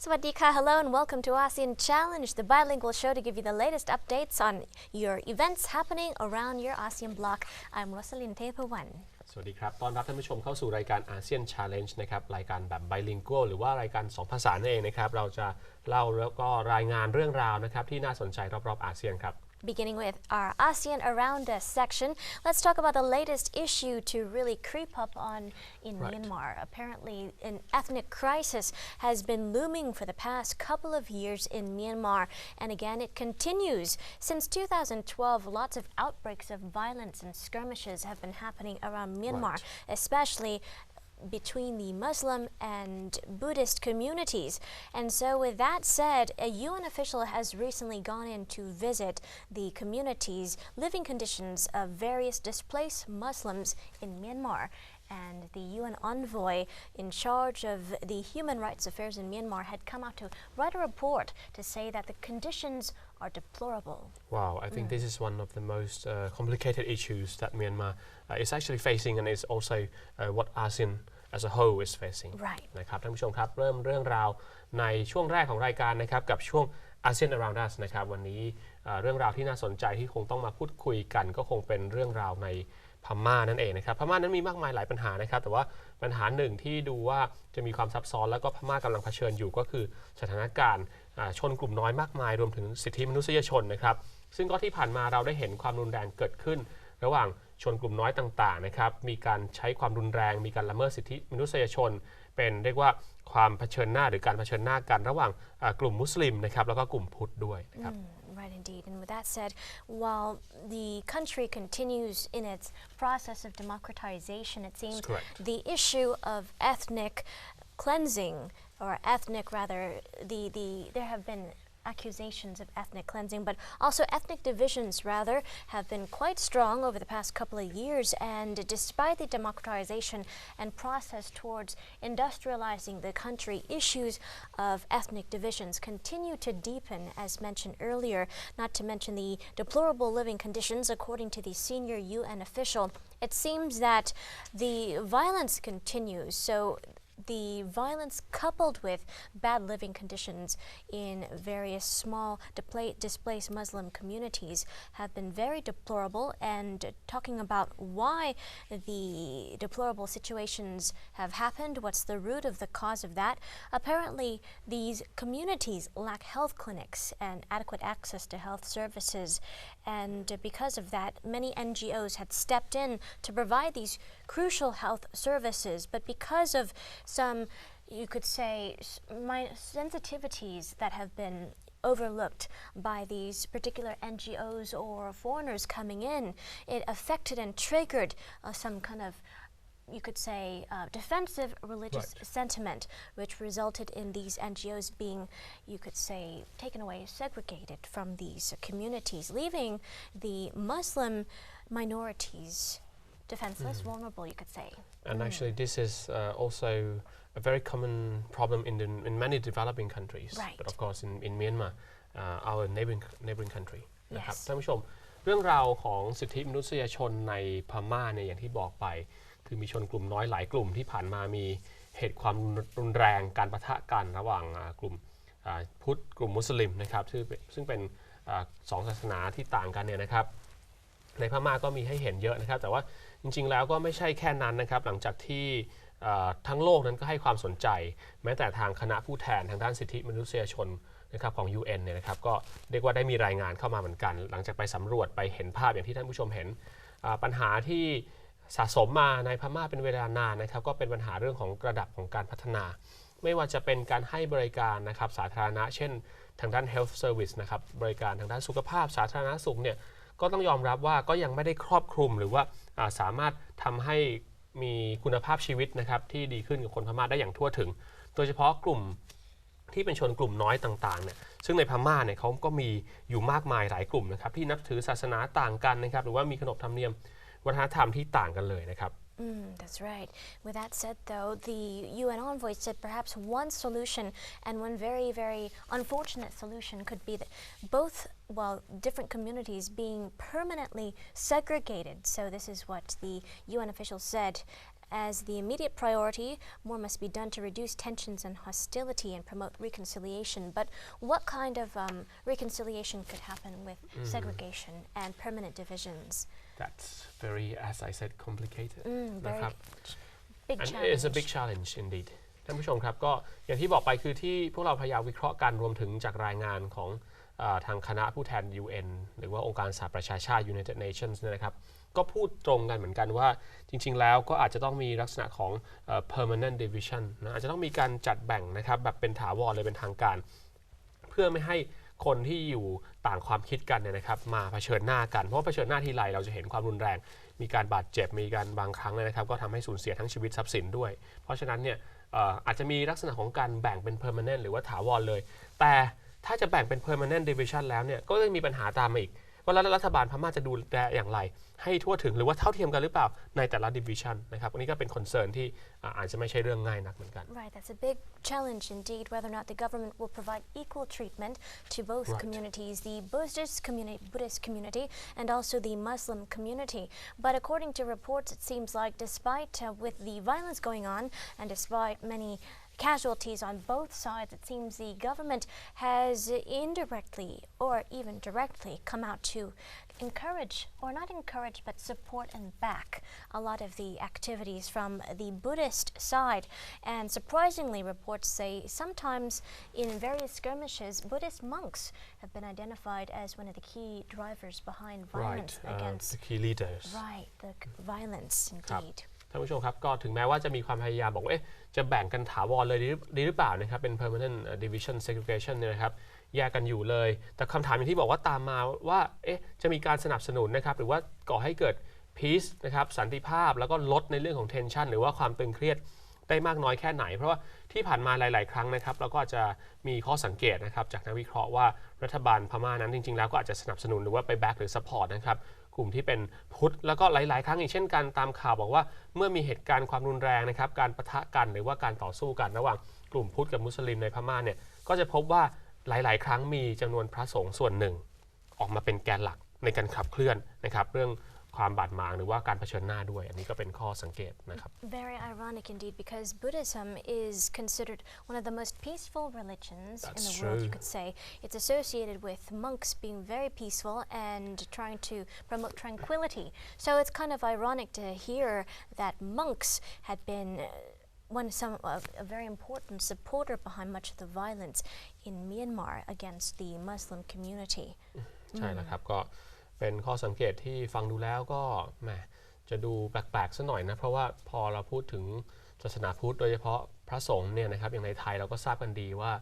Sawadika, hello and welcome to ASEAN Challenge, the bilingual show to give you the latest updates on your events happening around your ASEAN bloc. I'm Rosalind Tepawan. สวัสดีครับต้อนรับท่านผู้ชมเข้าสู่รายการ ASEAN Challenge นะครับรายการแบบ bilingual หรือว่ารายการ2ภาษานั่นเองนะครับเราจะเล่าแล้วก็รายงานเรื่องราวนะครับที่น่าสนใจรอบๆอาเซียนครับBeginning with our ASEAN Around Us section, let's talk about the latest issue to really creep up on in Myanmar. Apparently, an ethnic crisis has been looming for the past couple of years in Myanmar, and again, it continues. Since 2012, lots of outbreaks of violence and skirmishes have been happening around Myanmar, especially between the Muslim and Buddhist communities. And so with that said, a UN official has recently gone in to visit the communities' living conditions of various displaced Muslims in Myanmar. And the UN envoy in charge of the human rights affairs in Myanmar had come out to write a report to say that the conditions are deplorable. Wow, I think this is one of the most complicated issues that Myanmar is actually facing, and is also what ASEAN as a whole is facing. Right. นะครับท่านผู้ชมครับเริ่มเรื่องราวในช่วงแรกของรายการนะครับกับช่วง ASEAN Around Us นะครับวันนี้เรื่องราวที่น่าสนใจที่คงต้องมาพูดคุยกันก็คงเป็นเรื่องราวในพม่านั่นเองนะครับพม่านั้นมีมากมายหลายปัญหานะครับแต่ว่าปัญหาหนึ่งที่ดูว่าจะมีความซับซ้อนแล้วก็พม่ากำลังเผชิญอยู่ก็คือสถานการณ์ชนกลุ่มน้อยมากมายรวมถึงสิทธิมนุษยชนนะครับซึ่งก็ที่ผ่านมาเราได้เห็นความรุนแรงเกิดขึ้นระหว่างชนกลุ่มน้อยต่างๆนะครับมีการใช้ความรุนแรงมีการละเมิดสิทธิมนุษยชนเป็นเรียกว่าความเผชิญหน้าหรือการเผชิญหน้ากันระหว่างกลุ่มมุสลิมนะครับแล้วก็กลุ่มพุทธด้วยนะครับRight, indeed. And with that said, while the country continues in its process of democratization, it seems the issue of ethnic cleansing, or there have been accusations of ethnic cleansing, but also ethnic divisions, rather, have been quite strong over the past couple of years. And despite the democratization and process towards industrializing the country, issues of ethnic divisions continue to deepen, as mentioned earlier, not to mention the deplorable living conditions. According to the senior UN official, it seems that the violence continues. So the violence coupled with bad living conditions in various small displaced Muslim communities have been very deplorable. And talking about why the deplorable situations have happened, what's the root of the cause of that, apparently these communities lack health clinics and adequate access to health services. And because of that, many NGOs had stepped in to provide these crucial health services. But because of some, you could say, sensitivities that have been overlooked by these particular NGOs or foreigners coming in, it affected and triggered some kind of, you could say, defensive religious sentiment, which resulted in these NGOs being, you could say, taken away, segregated from these communities, leaving the Muslim minorities defenseless, vulnerable, you could say. And actually, this is also a very common problem in many developing countries, but of course in Myanmar, our neighboring country. นะครับท่านผู้ชมเรื่องราวของสิทธิมนุษยชนในพม่าเนี่ยอย่างที่บอกไปคือมีชนกลุ่มน้อยหลายกลุ่มที่ผ่านมามีเหตุความรุนแรงการปะทะกันระหว่างกลุ่มพุทธกลุ่มมุสลิมนะครับซึ่งเป็นสองศาสนาที่ต่างกันเนี่ยนะครับในพม่าก็มีให้เห็นเยอะนะครับแต่ว่าจริงๆแล้วก็ไม่ใช่แค่นั้นนะครับหลังจากที่ทั้งโลกนั้นก็ให้ความสนใจแม้แต่ทางคณะผู้แทนทางด้านสิทธิมนุษยชนนะครับของ UN เนี่ยนะครับก็เรียกว่าได้มีรายงานเข้ามาเหมือนกันหลังจากไปสำรวจไปเห็นภาพอย่างที่ท่านผู้ชมเห็นปัญหาที่สะสมมาในพม่าเป็นเวลานานนะครับก็เป็นปัญหาเรื่องของระดับของการพัฒนาไม่ว่าจะเป็นการให้บริการนะครับสาธารณะเช่นทางด้าน health service นะครับบริการทางด้านสุขภาพสาธารณสุขเนี่ยก็ต้องยอมรับว่าก็ยังไม่ได้ครอบคลุมหรือว่าสามารถทำให้มีคุณภาพชีวิตนะครับที่ดีขึ้นกับคนพม่าได้อย่างทั่วถึงโดยเฉพาะกลุ่มที่เป็นชนกลุ่มน้อยต่างๆเนี่ยซึ่งในพม่าเนี่ยเขาก็มีอยู่มากมายหลายกลุ่มนะครับที่นับถือศาสนาต่างกันนะครับหรือว่ามีขนบธรรมเนียมวัฒนธรรมที่ต่างกันเลยนะครับ That's right. With that said, though, the UN envoy said perhaps one solution and one very, very unfortunate solution could be that both, different communities being permanently segregated. So this is what the UN official said. as the immediate priority, more must be done to reduce tensions and hostility and promote reconciliation. But what kind of reconciliation could happen with segregation and permanent divisions? That's very, as I said, complicated. Very big and challenge. it's a big challenge indeed. ท่านผู้ชมครับก็อย่างที่บอกไปคือที่พวกเราพยายามวิเคราะห์กันรวมถึงจากรายงานของทางคณะผู้แทน UN หรือว่าองค์การสหประชาชาติ United Nations เนี่ยนะครับก็พูดตรงกันเหมือนกันว่าจริงๆแล้วก็อาจจะต้องมีลักษณะของpermanent division นะอาจจะต้องมีการจัดแบ่งนะครับแบบเป็นถาวรเลยเป็นทางการเพื่อไม่ให้คนที่อยู่ต่างความคิดกันเนี่ยนะครับมาเผชิญหน้ากันเพราะว่าเผชิญหน้าทีไรเราจะเห็นความรุนแรงมีการบาดเจ็บมีการบางครั้งเลยนะครับก็ทำให้สูญเสียทั้งชีวิตทรัพย์สินด้วยเพราะฉะนั้นเนี่ยอาจจะมีลักษณะของการแบ่งเป็น permanent หรือว่าถาวรเลยแต่ถ้าจะแบ่งเป็น permanent division แล้วเนี่ยก็จะมีปัญหาตามมาอีกว่ารัฐบาลพม่าจะดูแลอย่างไรให้ทั่วถึงหรือว่าเท่าเทียมกันหรือเปล่าในแต่ละ division นะครับอันนี้ก็เป็น concern ที่อาจจะไม่ใช่เรื่องง่ายนักเหมือนกัน Right, that's a big challenge indeed, whether or not the government will provide equal treatment to both communities, the Buddhist community and also the Muslim community. But according to reports, it seems like despite with the violence going on and despite many casualties on both sides, it seems the government has indirectly or even directly come out to encourage, or not encourage, but support and back a lot of the activities from the Buddhist side. And surprisingly, reports say sometimes in various skirmishes, Buddhist monks have been identified as one of the key drivers behind violence against the key leaders. Right, the violence indeed. ท่านผู้ชมครับก็ถึงแม้ว่าจะมีความพยายามบอกว่าจะแบ่งกันถาวรเลยดีหรือเปล่านะครับเป็น permanent division segregation เนี่ยนะครับแยกกันอยู่เลยแต่คำถามอย่างที่บอกว่าตามมาว่าจะมีการสนับสนุนนะครับหรือว่าก่อให้เกิด peace นะครับสันติภาพแล้วก็ลดในเรื่องของ tension หรือว่าความตึงเครียดได้มากน้อยแค่ไหนเพราะว่าที่ผ่านมาหลายๆครั้งนะครับเราก็อาจจะมีข้อสังเกตนะครับจากนักวิเคราะห์ว่ารัฐบาลพม่านั้นจริงๆแล้วก็อาจจะสนับสนุนหรือว่าไป back หรือ support นะครับกลุ่มที่เป็นพุทธแล้วก็หลายๆครั้งอย่างเช่นการตามข่าวบอกว่าเมื่อมีเหตุการณ์ความรุนแรงนะครับการปะทะกันหรือว่าการต่อสู้กันระหว่างกลุ่มพุทธกับมุสลิมในพม่าเนี่ยก็จะพบว่าหลายๆครั้งมีจำนวนพระสงฆ์ส่วนหนึ่งออกมาเป็นแกนหลักในการขับเคลื่อนนะครับเรื่องความบาดหมางหรือว่าการเผชิญหน้าด้วยอันนี้ก็เป็นข้อสังเกตนะครับ Very ironic indeed because Buddhism is considered one of the most peaceful religions in the world, you could say. It's associated with monks being very peaceful and trying to promote tranquility. So it's kind of ironic to hear that monks had been a very important supporter behind much of the violence in Myanmar against the Muslim community. ใช่แล้วครับก็เป็นข้อสังเกตที่ฟังดูแล้วก็แหมจะดูแปลกๆซะหน่อยนะเพราะว่าพอเราพูดถึงศาสนาพุทธโดยเฉพาะพระสงฆ์เนี่ยนะครับอย่างในไทยเราก็ทราบกันดีว่า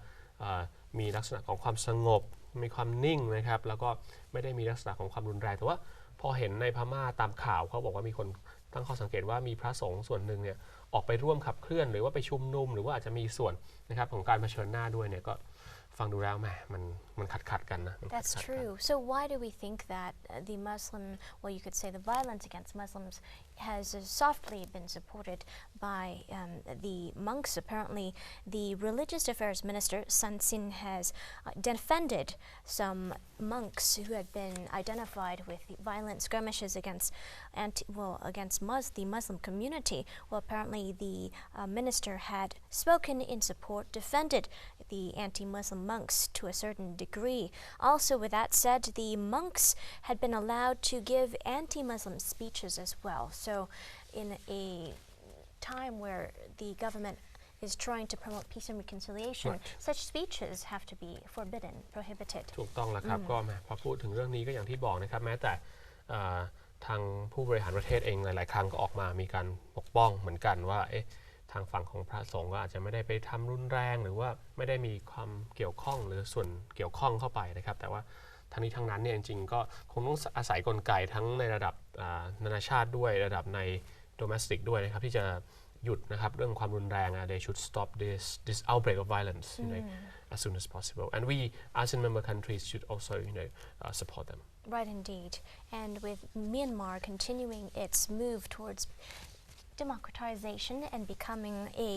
มีลักษณะของความสงบมีความนิ่งนะครับแล้วก็ไม่ได้มีลักษณะของความรุนแรงแต่ว่าพอเห็นในพม่าตามข่าวเขาบอกว่ามีคนตั้งข้อสังเกตว่ามีพระสงฆ์ส่วนหนึ่งเนี่ยออกไปร่วมขับเคลื่อนหรือว่าไปชุมนุมหรือว่าอาจจะมีส่วนนะครับของการเผชิญหน้าด้วยเนี่ยก็ฟังดูแล้วแหมมันขัดกันนะ That's true. So why do we think that the Muslim, well, you could say the violence against Muslims has softly been supported by the monks? Apparently, the religious affairs minister Sun Sin has defended some monks who had been identified with violent skirmishes against the Muslim community. Well, apparently the minister had spoken in support, defended the anti-Muslim monks to a certain degree. Also, with that said, the monks had been allowed to give anti-Muslim speeches as well. So, in a time where the government is trying to promote peace and reconciliation, such speeches have to be forbidden, prohibited. ถูกต้องแล้วครับก็พอพูดถึงเรื่องนี้ก็อย่างที่บอกนะครับแม้แต่ทางผู้บริหารประเทศเองหลายๆครั้งก็ออกมามีการปกป้องเหมือนกันว่าทางฝั่งของพระสงฆ์ก็อาจจะไม่ได้ไปทำรุนแรงหรือว่าไม่ได้มีความเกี่ยวข้องหรือส่วนเกี่ยวข้องเข้าไปนะครับแต่ว่าทั้งนี้ทั้งนั้นเนี่ยจริงๆก็คงต้องอาศัยกลไกทั้งในระดับนานาชาติด้วยระดับใน domestic ด้วยนะครับที่จะหยุดนะครับเรื่องความรุนแรง they should stop this outbreak of violence as soon as possible and we ASEAN member countries should also support them. Right indeed. And with Myanmar continuing its move towards democratization and becoming a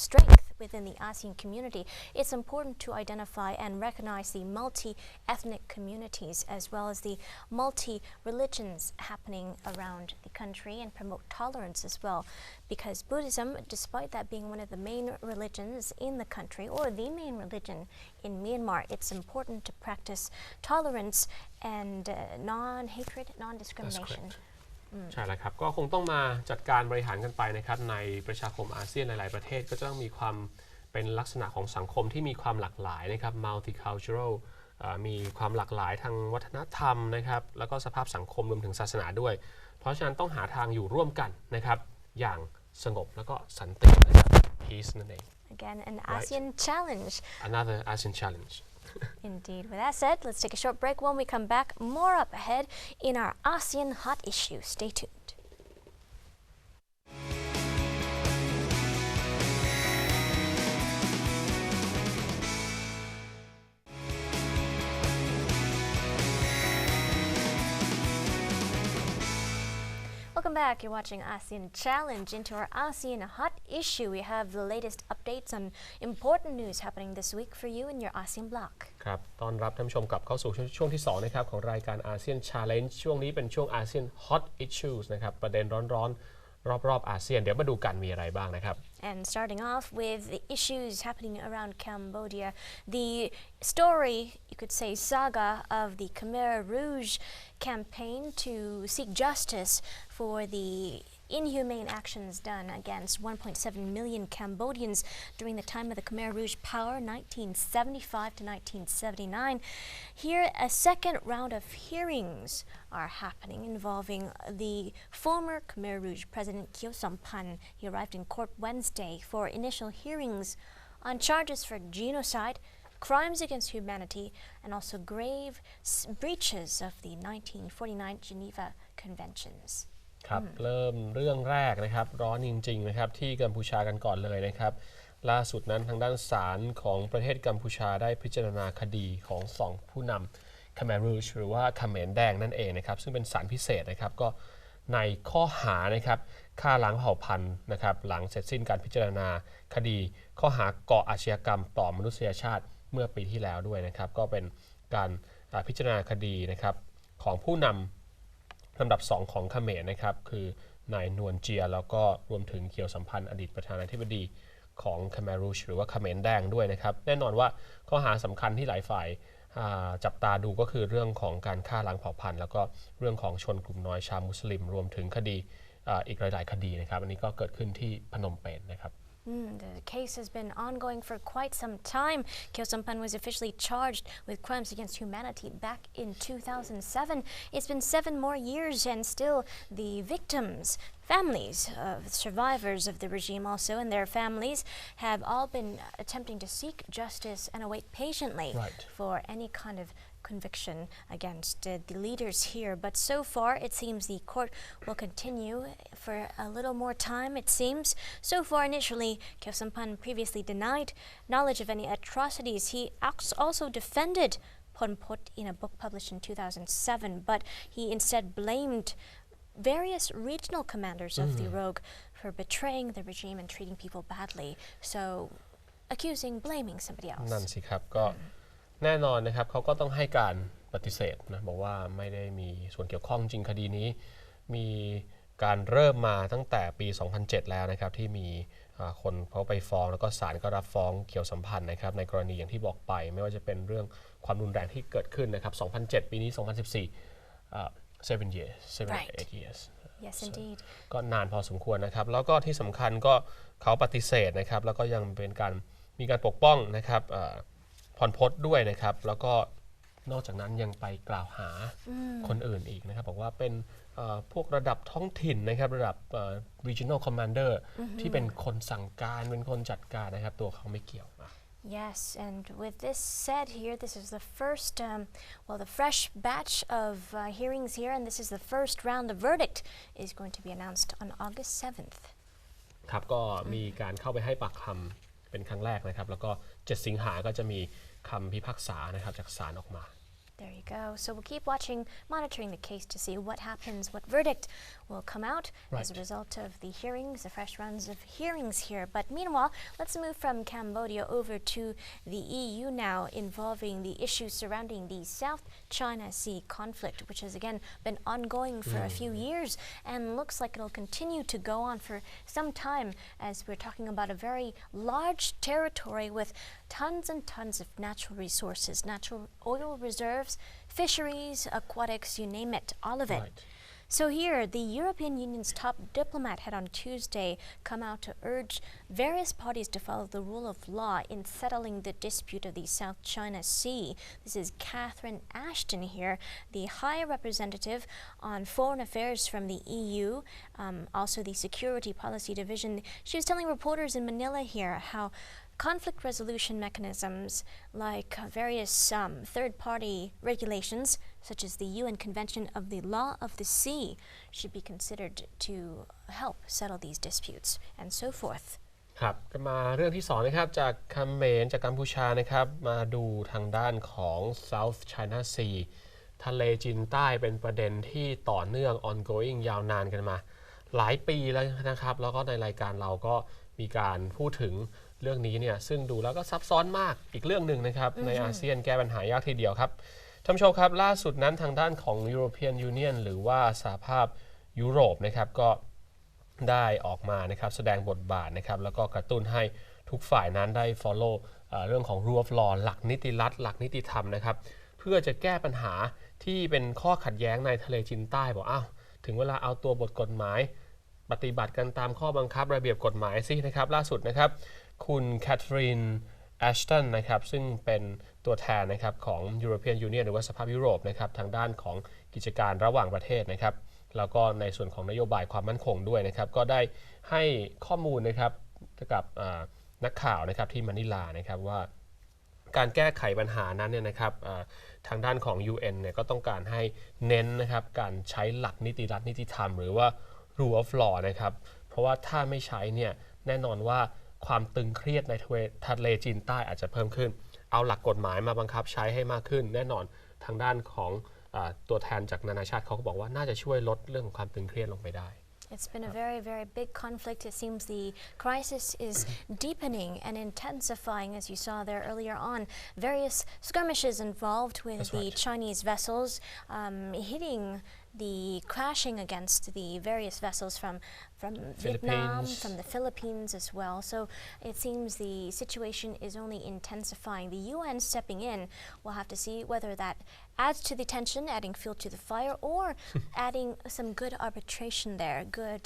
strength within the ASEAN community, it's important to identify and recognize the multi-ethnic communities as well as the multi-religions happening around the country and promote tolerance as well. Because Buddhism, despite that being one of the main religions in the country or the main religion in Myanmar, it's important to practice tolerance and non-hatred, non-discrimination. ใช่แล้วครับก็คงต้องมาจัดการบริหารกันไปนะครับในประชาคมอาเซียนหลายๆประเทศก็จะต้องมีความเป็นลักษณะของสังคมที่มีความหลากหลายนะครับ multicultural มีความหลากหลายทางวัฒนธรรมนะครับแล้วก็สภาพสังคมรวมถึงศาสนาด้วยเพราะฉะนั้นต้องหาทางอยู่ร่วมกันนะครับอย่างสงบแล้วก็สันตินะครับ peace นั่นเอง Again, an ASEAN challenge. Another ASEAN challenge. Indeed. With that said, let's take a short break. When we come back, more up ahead in our ASEAN hot issue. Stay tuned. Welcome back. You're watching ASEAN Challenge. Into our ASEAN hot issue, we have the latest updates on important news happening this week for you in your ASEAN block. ครับต้อนรับท่านผู้ชมกลับเข้าสู่ช่วงที่2นะครับของรายการ ASEAN Challenge ช่วงนี้เป็นช่วง ASEAN Hot Issues นะครับประเด็นร้อนๆรอบอาเซียนเดี๋ยวมาดูกันมีอะไรบ้างนะครับ And starting off with the issues happening around Cambodia, the story, you could say saga of the Khmer Rouge campaign to seek justice for the inhumane actions done against 1.7 million Cambodians during the time of the Khmer Rouge power, 1975 to 1979. Here, a second round of hearings are happening involving the former Khmer Rouge president Khieu Samphan. He arrived in court Wednesday for initial hearings on charges for genocide, crimes against humanity, and also grave breaches of the 1949 Geneva Conventions. ครับเริ่มเรื่องแรกนะครับร้อนจริงๆนะครับที่กัมพูชากันก่อนเลยนะครับล่าสุดนั้นทางด้านศาลของประเทศกัมพูชาได้พิจารณาคดีของ2ผู้นำ Khmer Rouge หรือว่าเขมรแดงนั่นเองนะครับซึ่งเป็นศาลพิเศษนะครับก็ในข้อหานะครับฆ่าล้างเผ่าพันธุ์นะครับหลังเสร็จสิ้นการพิจารณาคดีข้อหาก่ออาชญากรรมต่อมนุษยชาติเมื่อปีที่แล้วด้วยนะครับก็เป็นการพิจารณาคดีนะครับของผู้นำลำดับ2ของเขมรนะครับคือนายนวลเจียแล้วก็รวมถึงเขียวสัมพันธ์อดีตประธานาธิบดีของ Khmer Rouge หรือว่าเขมรแดงด้วยนะครับแน่นอนว่าข้อหาสำคัญที่หลายฝ่ายจับตาดูก็คือเรื่องของการฆ่าล้างเผ่าพันธุ์แล้วก็เรื่องของชนกลุ่มน้อยชาวมุสลิมรวมถึงคดีอีกหลายๆคดีนะครับอันนี้ก็เกิดขึ้นที่พนมเปญนะครับThe case has been ongoing for quite some time. Khieu Samphan was officially charged with crimes against humanity back in 2007. It's been 7 more years and still the victims, families of survivors of the regime also and their families have all been attempting to seek justice and await patiently for any kind of conviction against the leaders here. But so far, it seems the court will continue for a little more time, it seems. So far, initially, Khieu Samphan previously denied knowledge of any atrocities. He also defended Pol Pot in a book published in 2007, but he instead blamed various regional commanders of the rogue for betraying the regime and treating people badly. So, blaming somebody else. นั่นสิครับก็แน่นอนนะครับเขาก็ต้องให้การปฏิเสธนะบอกว่าไม่ได้มีส่วนเกี่ยวข้องจริงคดีนี้มีการเริ่มมาตั้งแต่ปี 2007 แล้วนะครับที่มีคนเขาไปฟ้องแล้วก็ศาลก็รับฟ้องเขียวสัมพันธ์นะครับในกรณีอย่างที่บอกไปไม่ว่าจะเป็นเรื่องความรุนแรงที่เกิดขึ้นนะครับ 2007 ปีนี้ 2014 7 years 8 years Yes, indeed. ก็นานพอสมควรนะครับแล้วก็ที่สำคัญก็เขาปฏิเสธนะครับแล้วก็ยังเป็นการมีการปกป้องนะครับพรพจน์ด้วยนะครับแล้วก็นอกจากนั้นยังไปกล่าวหาคนอื่นอีกนะครับบอกว่าเป็นพวกระดับท้องถิ่นนะครับระดับ regional commander ที่เป็นคนสั่งการเป็นคนจัดการนะครับตัวเขาไม่เกี่ยว Yes, and with this said here, this is the first, the fresh batch of hearings here, and this is the first round. The verdict is going to be announced on August 7th. ครับก็มีการเข้าไปให้ปากคำเป็นครั้งแรกนะครับแล้วก็7 สิงหาก็จะมีคำพิพากษานะครับจากศาลออกมา There you go. So we'll keep watching, monitoring the case to see what happens, what verdict will come out as a result of the hearings, the fresh rounds of hearings here. But meanwhile, let's move from Cambodia over to the EU now, involving the issues surrounding the South China Sea conflict, which has again been ongoing for a few years and looks like it'll continue to go on for some time, as we're talking about a very large territory with tons and tons of natural resources, natural oil reserves, fisheries, aquatics, you name it, all of it. Right. So here, the European Union's top diplomat had on Tuesday come out to urge various parties to follow the rule of law in settling the dispute of the South China Sea. This is Catherine Ashton here, the High Representative on Foreign Affairs from the EU, also the Security Policy Division. She was telling reporters in Manila here how conflict resolution mechanisms like various third-party regulations, such as the UN Convention of the Law of the Sea, should be considered to help settle these disputes, and so forth. ครับก็มาเรื่องที่สองนะครับจากเขมรจากกัมพูชานะครับมาดูทางด้านของ South China Sea ทะเลจีนใต้เป็นประเด็นที่ต่อเนื่อง ongoing ยาวนานกันมาหลายปีแล้วนะครับแล้วก็ในรายการเราก็มีการพูดถึงเรื่องนี้เนี่ยซึ่งดูแล้วก็ซับซ้อนมากอีกเรื่องหนึ่งนะครับในอาเซียนแก้ปัญหายากทีเดียวครับท่านผู้ชมครับล่าสุดนั้นทางด้านของ European Union หรือว่าสหภาพยุโรปนะครับก็ได้ออกมานะครับแสดงบทบาทนะครับแล้วก็กระตุ้นให้ทุกฝ่ายนั้นได้ follow เรื่องของ rule of law หลักนิติรัฐหลักนิติธรรมนะครับเพื่อจะแก้ปัญหาที่เป็นข้อขัดแย้งในทะเลจีนใต้บอกอ้าวถึงเวลาเอาตัวบทกฎหมายปฏิบัติกันตามข้อบังคับระเบียบกฎหมายสินะครับล่าสุดนะครับคุณแคทเธอรีนแอชตันนะครับซึ่งเป็นตัวแทนนะครับของ European Union หรือว่าสภาพยุโรปนะครับทางด้านของกิจการระหว่างประเทศนะครับแล้วก็ในส่วนของนโยบายความมั่นคงด้วยนะครับก็ได้ให้ข้อมูลนะครับกับนักข่าวนะครับที่มะนิลานะครับว่าการแก้ไขปัญหานั้นเนี่ยนะครับทางด้านของ UN เนี่ยก็ต้องการให้เน้นนะครับการใช้หลักนิติรัฐนิติธรรมหรือว่า rule of law นะครับเพราะว่าถ้าไม่ใช้เนี่ยแน่นอนว่าความตึงเครียดในทะเลจีนใต้อาจจะเพิ่มขึ้นเอาหลักกฎหมายมาบังคับใช้ให้มากขึ้นแน่นอนทางด้านของตัวแทนจากนานาชาติเขาก็บอกว่าน่าจะช่วยลดเรื่องของความตึงเครียดลงไปได้ It's been a very, very big conflict. It seems the crisis is deepening and intensifying, as you saw there earlier on. Various skirmishes involved with the Chinese vessels hitting crashing against the various vessels from Vietnam, from the Philippines as well. So it seems the situation is only intensifying. The UN stepping in, we'll have to see whether that adds to the tension, adding fuel to the fire, or adding some good arbitration there, good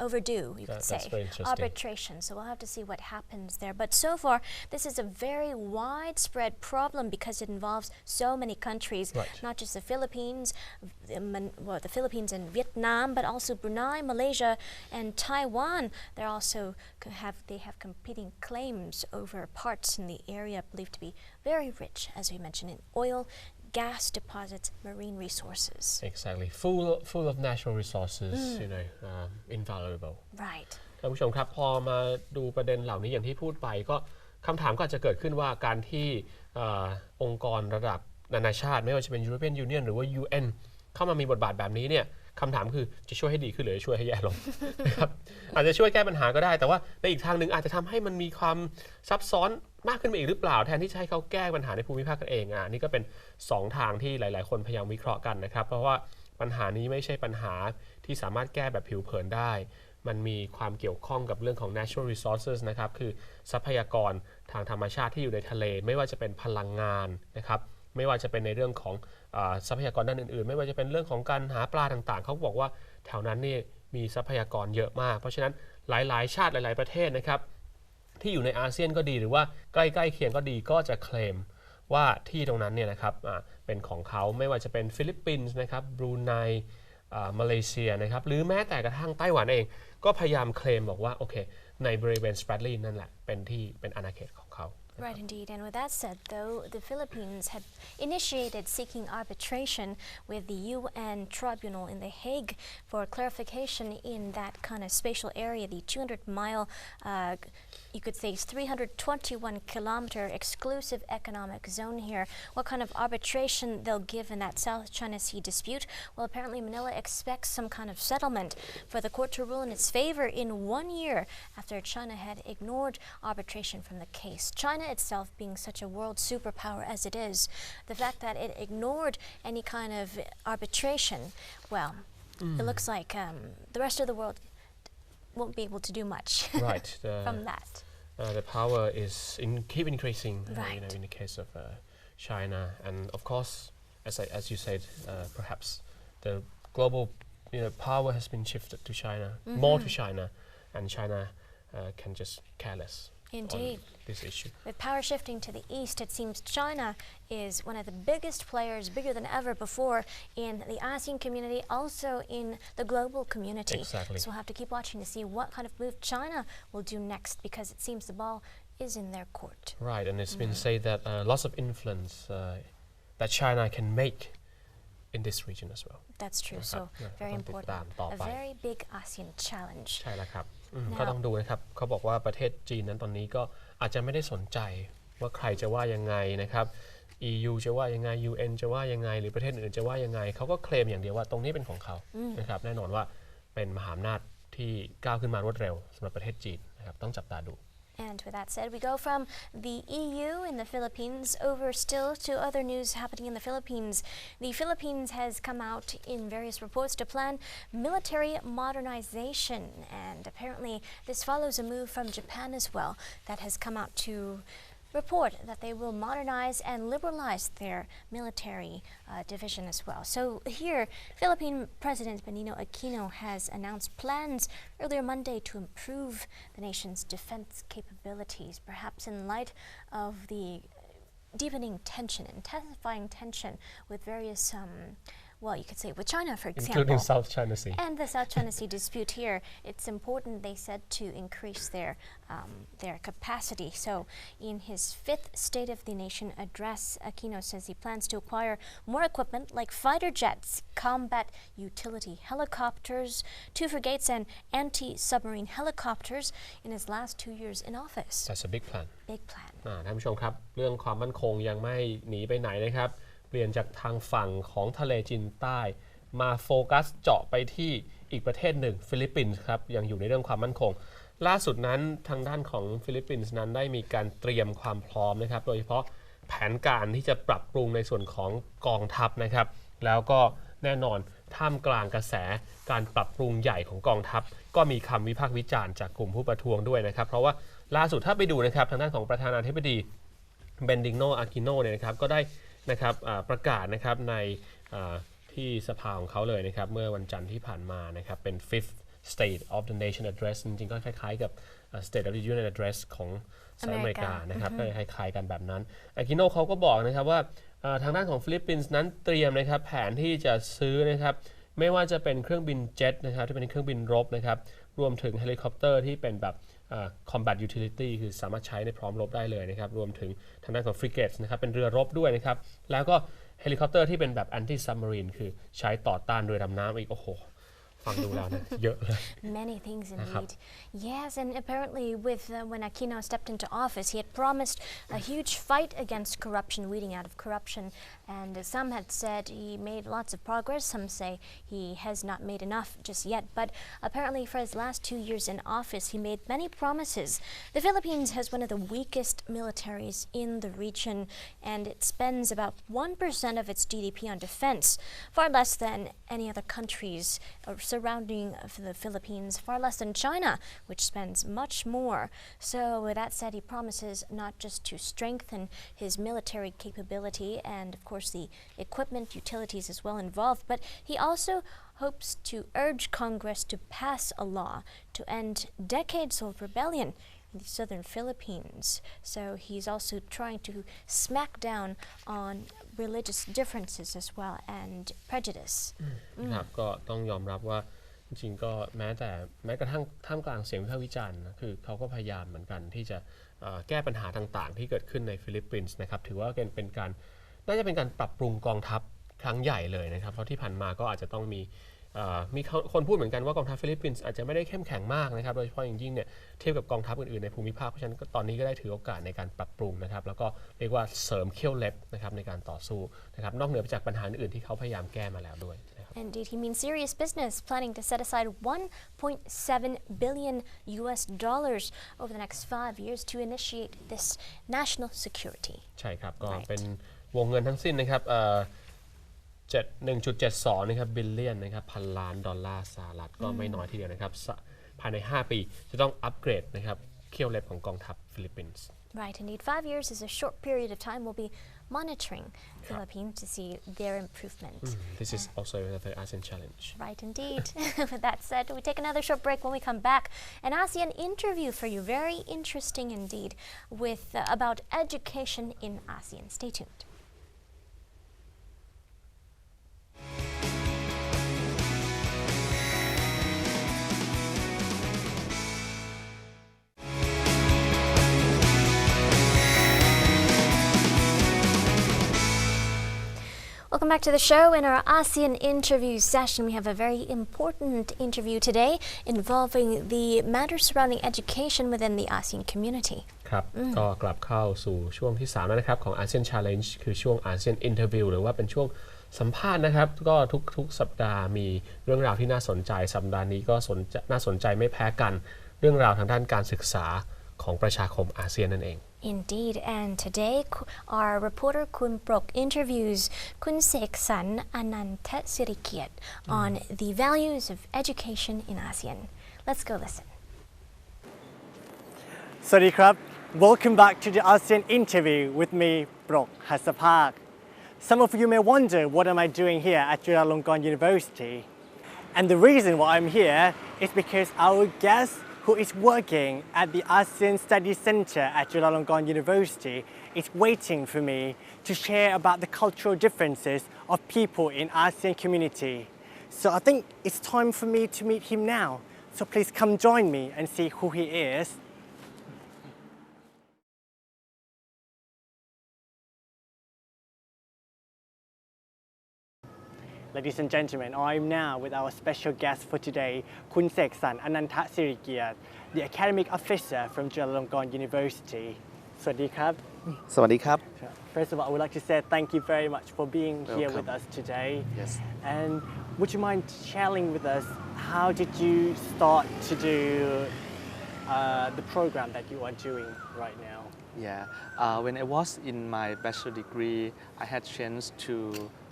overdue, you could say, arbitration. So we'll have to see what happens there. But so far, this is a very widespread problem because it involves so many countries, not just the Philippines, the Philippines and Vietnam, but also Brunei, Malaysia, and Taiwan. They also have competing claims over parts in the area believed to be very rich, as we mentioned, in oil, gas deposits, marine resources. Exactly, full of natural resources, invaluable. Right. ท่านผู้ชมครับพอมาดูประเด็นเหล่านี้อย่างที่พูดไปก็คำถามก็อาจจะเกิดขึ้นว่าการที่องค์กรระดับนานาชาติไม่ว่าจะเป็น European Union หรือว่า UN เข้ามามีบทบาทแบบนี้เนี่ยคำถามคือจะช่วยให้ดีขึ้นหรือช่วยให้แย่ลง นะครับอาจจะช่วยแก้ปัญหาก็ได้แต่ว่าในอีกทางหนึ่งอาจจะทำให้มันมีความซับซ้อนมากขึ้นไปอีกหรือเปล่าแทนที่จะให้เขาแก้ปัญหาในภูมิภาคกันเองนี่ก็เป็น2ทางที่หลายๆคนพยายามวิเคราะห์กันนะครับเพราะว่าปัญหานี้ไม่ใช่ปัญหาที่สามารถแก้แบบผิวเผินได้มันมีความเกี่ยวข้องกับเรื่องของ natural resources นะครับคือทรัพยากรทางธรรมชาติที่อยู่ในทะเลไม่ว่าจะเป็นพลังงานนะครับไม่ว่าจะเป็นในเรื่องของทรัพยากรด้านอื่นๆไม่ว่าจะเป็นเรื่องของการหาปลาต่างๆเขาบอกว่าแถวนั้นนี่มีทรัพยากรเยอะมากเพราะฉะนั้นหลายๆชาติหลายๆประเทศนะครับที่อยู่ในอาเซียนก็ดีหรือว่าใกล้ๆเคียงก็ดีก็จะเคลมว่าที่ตรงนั้นเนี่ยนะครับเป็นของเขาไม่ว่าจะเป็นฟิลิปปินส์นะครับบรูไนมาเลเซียนะครับหรือแม้แต่กระทั่งไต้หวันเองก็พยายามเคลมบอกว่าโอเคในบริเวณสแปรดลีนั่นแหละเป็นอาณาเขตของเขา Right, indeed. And with that said, though, the Philippines had initiated seeking arbitration with the UN tribunal in The Hague for clarification in that kind of spatial area, the 200-mile, you could say 321-kilometer exclusive economic zone here. What kind of arbitration they'll give in that South China Sea dispute? Well, apparently Manila expects some kind of settlement for the court to rule in its favor in 1 year after China had ignored arbitration from the case. China itself being such a world superpower as it is, the fact that it ignored any kind of arbitration, well, it looks like the rest of the world won't be able to do much right. from that. The power is keep increasing Right. in the case of China, and of course, as you said, perhaps the global power has been shifted to China, more to China, and China can just care less. Indeed. On this issue. With power shifting to the east, it seems China is one of the biggest players, bigger than ever before, in the ASEAN community, also in the global community. Exactly. So we'll have to keep watching to see what kind of move China will do next, because it seems the ball is in their court. Right, and it's been said that lots of influence that China can make in this region as well. That's true. So very important. A very big ASEAN challenge. ใช่แล้วครับก็ต้องดูนะครับเขาบอกว่าประเทศจีนนั้นตอนนี้ก็อาจจะไม่ได้สนใจว่าใครจะว่ายังไงนะครับ EU จะว่ายังไง UN จะว่ายังไงหรือประเทศอื่นจะว่ายังไงเขาก็เคลมอย่างเดียวว่าตรงนี้เป็นของเขานะครับแน่นอนว่าเป็นมหาอำนาจที่ก้าวขึ้นมารวดเร็วสำหรับประเทศจีนนะครับต้องจับตาดูAnd with that said, we go from the EU in the Philippines over still to other news happening in the Philippines. The Philippines has come out in various reports to plan military modernization, and apparently this follows a move from Japan as well that has come out to report that they will modernize and liberalize their military division as well. So here, Philippine President Benigno Aquino has announced plans earlier Monday to improve the nation's defense capabilities, perhaps in light of the deepening tension, intensifying tension with various well, you could say with China, for example. Including South China Sea. And the South China Sea dispute here, it's important, they said, to increase their capacity. So in his fifth State of the Nation address, Aquino says he plans to acquire more equipment like fighter jets, combat utility helicopters, 2 frigates and anti-submarine helicopters in his last 2 years in office. That's a big plan. Big plan. ท่านผู้ชมครับเรื่องความมั่นคงยังไม่หนีไปไหนนะครับเปลี่ยนจากทางฝั่งของทะเลจีนใต้มาโฟกัสเจาะไปที่อีกประเทศหนึ่งฟิลิปปินส์ครับยังอยู่ในเรื่องความมั่นคงล่าสุดนั้นทางด้านของฟิลิปปินส์นั้นได้มีการเตรียมความพร้อมนะครับโดยเฉพาะแผนการที่จะปรับปรุงในส่วนของกองทัพนะครับแล้วก็แน่นอนท่ามกลางกระแสการปรับปรุงใหญ่ของกองทัพก็มีคำวิพากษ์วิจารณ์จากกลุ่มผู้ประท้วงด้วยนะครับเพราะว่าล่าสุดถ้าไปดูนะครับทางด้านของประธานาธิบดีเบนดิโนอากิโนเนี่ยนะครับก็ได้นะครับประกาศนะครับในที่สภาของเขาเลยนะครับเมื่อวันจันทร์ที่ผ่านมานะครับเป็น Fifth State of the Nation Address จริงๆก็คล้ายๆกับ State of the Union Address ของสหรัฐอเมริกานะครับก็คล้ายๆกันแบบนั้นอากิโนเขาก็บอกนะครับว่าทางด้านของฟิลิปปินส์นั้นเตรียมนะครับแผนที่จะซื้อนะครับไม่ว่าจะเป็นเครื่องบินเจ็ตนะครับที่เป็นเครื่องบินรบนะครับรวมถึงเฮลิคอปเตอร์ที่เป็นแบบcombat utility คือสามารถใช้ในพร้อมรบได้เลยนะครับรวมถึงทางด้านของ frigates นะครับเป็นเรือรบด้วยนะครับแล้วก็เฮลิคอปเตอร์ที่เป็นแบบ anti submarine คือใช้ต่อต้านเรือดำน้ำอีกโอ้โหฟังดูแล้วนะเยอะเลย Many things indeed. Yes, and apparently with when Aquino stepped into office, he had promised a huge fight against corruption, weeding out of corruption. And some had said he made lots of progress. Some say he has not made enough just yet. But apparently for his last 2 years in office, he made many promises. The Philippines has one of the weakest militaries in the region, and it spends about 1% of its GDP on defense, far less than any other countries surrounding the Philippines, far less than China, which spends much more. So with that said, he promises not just to strengthen his military capability and of course the equipment, utilities as well involved, but he also hopes to urge Congress to pass a law to end decades-old rebellion in the southern Philippines. So he's also trying to smack down on religious differences as well and prejudice. ครับก็ต้องยอมรับว่า จริงๆก็แม้กระทั่งท่ามกลางเสียงวิพากษ์วิจารณ์นะคือเขาก็พยายามเหมือนกันที่จะแก้ปัญหาต่างๆที่เกิดขึ้นในฟิลิปปินส์นะครับถือว่าเป็นการน่าจะเป็นการปรับปรุงกองทัพครั้งใหญ่เลยนะครับเพราะที่ผ่านมาก็อาจจะต้องมีคนพูดเหมือนกันว่ากองทัพฟิลิปปินส์อาจจะไม่ได้เข้มแข็งมากนะครับโดยเฉพาะอย่างยิ่งเนี่ยเทียบกับกองทัพอื่นๆในภูมิภาคเพราะฉะนั้นตอนนี้ก็ได้ถือโอกาสในการปรับปรุงนะครับแล้วก็เรียกว่าเสริมเขี้ยวเล็บนะครับในการต่อสู้นะครับนอกเหนือจากปัญหาอื่นๆที่เขาพยายามแก้มาแล้วด้วย Indeed, he means serious business, planning to set aside $1.7 billion over the next 5 years to initiate this national security. ใช่ครับก็เป็นวงเงินทั้งสิ้นนะครับ1.72 นะครับบิลเลียนนะครับพันล้านดอลลาร์สหรัฐก็ไม่น้อยทีเดียวนะครับภายใน 5 ปีจะต้องอัปเกรดนะครับเขี้ยวเล็บของกองทัพฟิลิปปินส์ Right, indeed. 5 years is a short period of time. We'll be monitoring the Philippines to see their improvement. This is also another ASEAN challenge. Right, indeed. With that said, we take another short break. When we come back, an ASEAN interview for you. Very interesting indeed with about education in ASEAN. Stay tuned. Welcome back to the show. In our ASEAN interview session, we have a very important interview today involving the matters surrounding education within the ASEAN community. ครับก็กลับเข้าสู่ช่วงที่3แล้วนะครับของ ASEAN Challenge คือช่วง ASEAN Interview หรือว่าเป็นช่วงสัมภาษณ์นะครับก็ทุกสัปดาห์มีเรื่องราวที่น่าสนใจสัปดาห์นี้ก็น่าสนใจไม่แพ้กันเรื่องราวทางด้านการศึกษาของประชาคมอาเซียนนั่นเองIndeed, and today our reporter Kun Brok interviews Kun Seksan Anantasirikiat on the values of education in ASEAN. Let's go listen. Sawadee krab. Welcome back to the ASEAN interview with me, Brok Hasapak. Some of you may wonder what am I doing here atฬาลงกรณ์ University. And the reason why I'm here is because our guest who is working at the ASEAN Study Center atฬาลงกรณ์ University is waiting for me to share about the cultural differences of people in ASEAN community. So I think it's time for me to meet him now. So please come join me and see who he is. Ladies and gentlemen, I'm now with our special guest for today, Kun Seksan Anantasirikiat, the academic officer from จุฬาลงกรณ์ University. สวัสดีครับ สวัสดีครับ First of all, I would like to say thank you very much for being here with us today. Yes. And would you mind sharing with us how did you start to do the program that you are doing right now? Yeah. When I was in my bachelor degree, I had chance to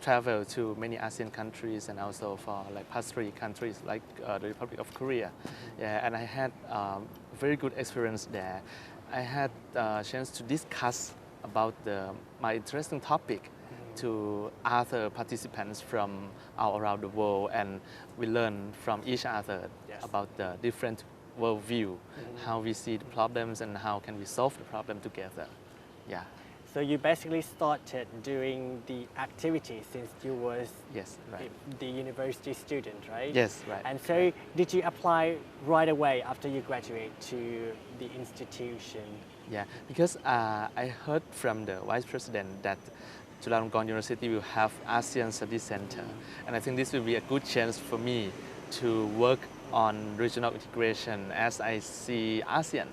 travel to many ASEAN countries and also for like past 3 countries like the Republic of Korea. Yeah, and I had very good experience there. I had a chance to discuss about my interesting topic to other participants from all around the world, and we learn from each other about the different worldview, how we see the problems and how can we solve the problem together. Yeah. So you basically started doing the activity since you was the university student, right? Yes, right. And so did you apply right away after you graduate to the institution? Yeah, because I heard from the Vice President that จุฬาลงกรณ์ University will have ASEAN Study Center, and I think this will be a good chance for me to work on regional integration, as I see ASEAN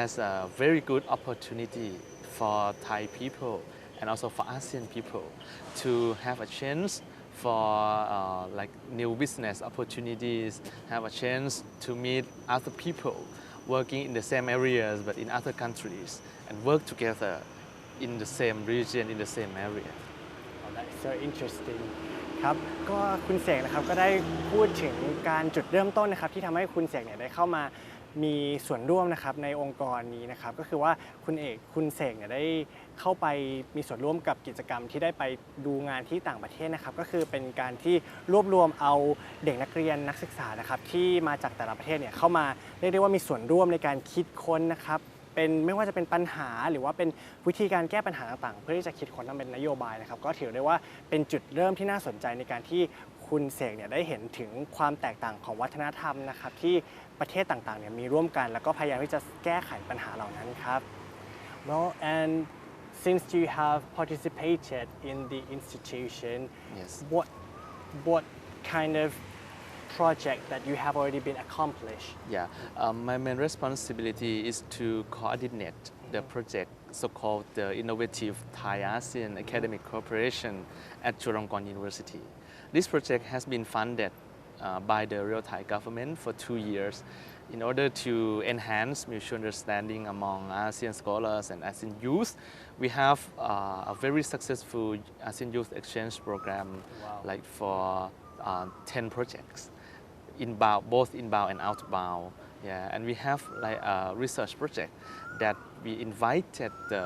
as a very good opportunity for Thai people and also for ASEAN people to have a chance for like new business opportunities, have a chance to meet other people working in the same areas but in other countries and work together in the same region, in the same area. Oh, that's so interesting. ครับก็คุณเสกนะครับก็ได้พูดถึงการจุดเริ่มต้นนะครับที่ทำให้คุณเสกเนี่ยได้เข้ามามีส่วนร่วมนะครับในองค์กรนี้นะครับก็คือว่าคุณเสกเนี่ยได้เข้าไปมีส่วนร่วมกับกิจกรรมที่ได้ไปดูงานที่ต่างประเทศนะครับก็คือเป็นการที่รวบรวมเอาเด็กนักเรียนนักศึกษานะครับที่มาจากแต่ละประเทศเนี่ยเข้ามาเรียกได้ว่ามีส่วนร่วมในการคิดค้นนะครับเป็นไม่ว่าจะเป็นปัญหาหรือว่าเป็นวิธีการแก้ปัญหาต่างๆเพื่อที่จะคิดค้นทำเป็นนโยบายนะครับก็ถือได้ว่าเป็นจุดเริ่มที่น่าสนใจในการที่ค คุณเสกเนี่ยได้เห็นถึงความแตกต่างของวัฒนธรรมนะครับที่ประเทศต่างๆเนี่ยมีร่วมกันแล้วก็พยายามที่จะแก้ไขปัญหาเหล่านั้นครับ Well and since you have participated in the institution Yes. what kind of project that you have already been accomplished Yeah, my main responsibility is to coordinate the project so-called the Innovative Thai ASEAN Academic Cooperation at Chulalongkorn University. This project has been funded by the Real Thai government for 2 years in order to enhance mutual understanding among ASEAN scholars and ASEAN youth. We have a very successful ASEAN Youth Exchange program like for 10 projects. Inbound, both inbound and outbound. Yeah, and we have like a research project that we invited the